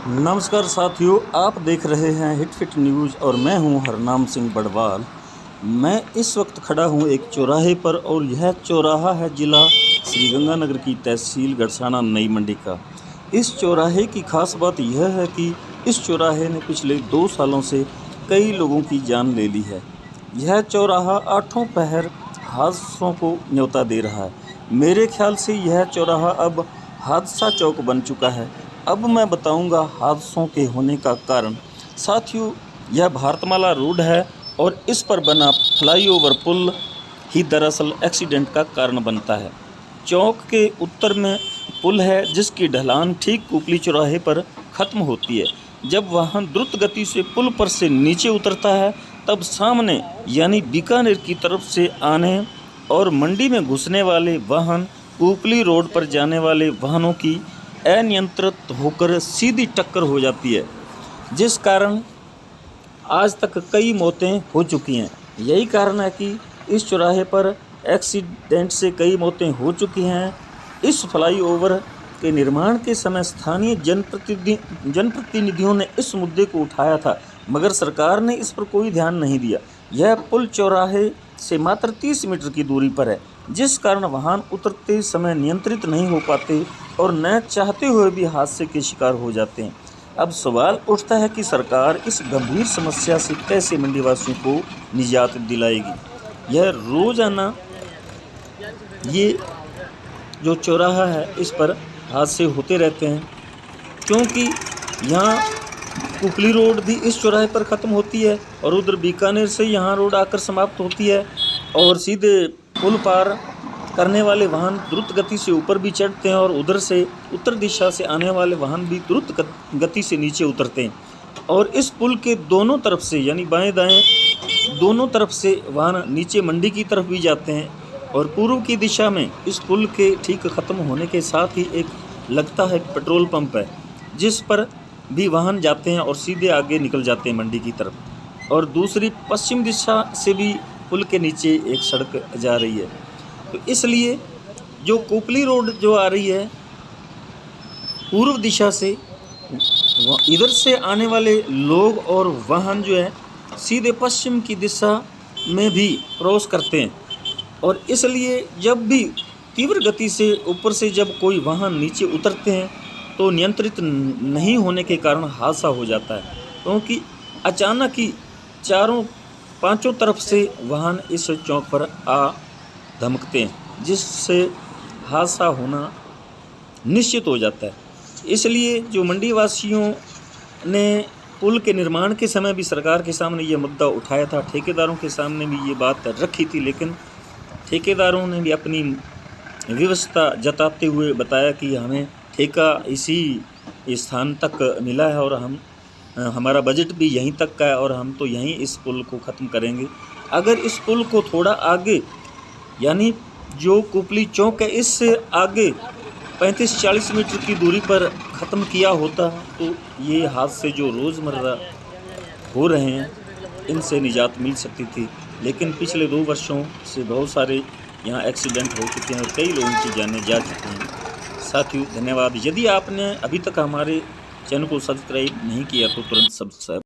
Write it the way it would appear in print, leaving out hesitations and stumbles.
नमस्कार साथियों, आप देख रहे हैं हिट फिट न्यूज़ और मैं हूं हरनाम सिंह बड़वाल। मैं इस वक्त खड़ा हूं एक चौराहे पर और यह चौराहा है ज़िला श्रीगंगानगर की तहसील गड़साना नई मंडी का। इस चौराहे की खास बात यह है कि इस चौराहे ने पिछले 2 सालों से कई लोगों की जान ले ली है। यह चौराहा आठों पहर हादसों को न्योता दे रहा है। मेरे ख्याल से यह चौराहा अब हादसा चौक बन चुका है। अब मैं बताऊंगा हादसों के होने का कारण। साथियों, यह भारतमाला रोड है और इस पर बना फ्लाईओवर पुल ही दरअसल एक्सीडेंट का कारण बनता है। चौक के उत्तर में पुल है जिसकी ढलान ठीक कुपली चौराहे पर ख़त्म होती है। जब वाहन द्रुत गति से पुल पर से नीचे उतरता है तब सामने यानी बीकानेर की तरफ से आने और मंडी में घुसने वाले वाहन कुपली रोड पर जाने वाले वाहनों की अनियंत्रित होकर सीधी टक्कर हो जाती है, जिस कारण आज तक कई मौतें हो चुकी हैं। यही कारण है कि इस चौराहे पर एक्सीडेंट से कई मौतें हो चुकी हैं। इस फ्लाईओवर के निर्माण के समय स्थानीय जनप्रतिनिधियों ने इस मुद्दे को उठाया था, मगर सरकार ने इस पर कोई ध्यान नहीं दिया। यह पुल चौराहे से मात्र 30 मीटर की दूरी पर है, जिस कारण वाहन उतरते समय नियंत्रित नहीं हो पाते और न चाहते हुए भी हादसे के शिकार हो जाते हैं। अब सवाल उठता है कि सरकार इस गंभीर समस्या से कैसे मंडीवासियों को निजात दिलाएगी। यह रोज़ाना ये जो चौराहा है इस पर हादसे होते रहते हैं, क्योंकि यहाँ कुपली रोड भी इस चौराहे पर ख़त्म होती है और उधर बीकानेर से यहाँ रोड आकर समाप्त होती है और सीधे पुल पार करने वाले वाहन द्रुत गति से ऊपर भी चढ़ते हैं और उधर से उत्तर दिशा से आने वाले वाहन भी द्रुत गति से नीचे उतरते हैं। और इस पुल के दोनों तरफ से यानी बाएं दाएं दोनों तरफ से वाहन नीचे मंडी की तरफ भी जाते हैं और पूर्व की दिशा में इस पुल के ठीक ख़त्म होने के साथ ही एक लगता है पेट्रोल पंप है, जिस पर भी वाहन जाते हैं और सीधे आगे निकल जाते हैं मंडी की तरफ। और दूसरी पश्चिम दिशा से भी पुल के नीचे एक सड़क जा रही है। तो इसलिए जो कुपली रोड जो आ रही है पूर्व दिशा से, इधर से आने वाले लोग और वाहन जो है सीधे पश्चिम की दिशा में भी क्रॉस करते हैं और इसलिए जब भी तीव्र गति से ऊपर से जब कोई वाहन नीचे उतरते हैं तो नियंत्रित नहीं होने के कारण हादसा हो जाता है, क्योंकि अचानक ही चारों पांचों तरफ से वाहन इस चौक पर आ धमकते हैं, जिससे हादसा होना निश्चित हो जाता है। इसलिए जो मंडी वासियों ने पुल के निर्माण के समय भी सरकार के सामने ये मुद्दा उठाया था, ठेकेदारों के सामने भी ये बात रखी थी, लेकिन ठेकेदारों ने भी अपनी व्यवस्था जताते हुए बताया कि हमें ठेका इसी स्थान तक मिला है और हमारा बजट भी यहीं तक का है और हम तो यहीं इस पुल को ख़त्म करेंगे। अगर इस पुल को थोड़ा आगे यानी जो कुपली चौक है इससे आगे 35-40 मीटर की दूरी पर ख़त्म किया होता तो ये हादसे जो रोज़मर्रा हो रहे हैं इनसे निजात मिल सकती थी। लेकिन पिछले 2 वर्षों से बहुत सारे यहाँ एक्सीडेंट हो चुके हैं और कई लोगों की जानें जा चुकी हैं। साथियों, धन्यवाद। यदि आपने अभी तक हमारे चैनल को सब्सक्राइब नहीं किया तो तुरंत सब्सक्राइब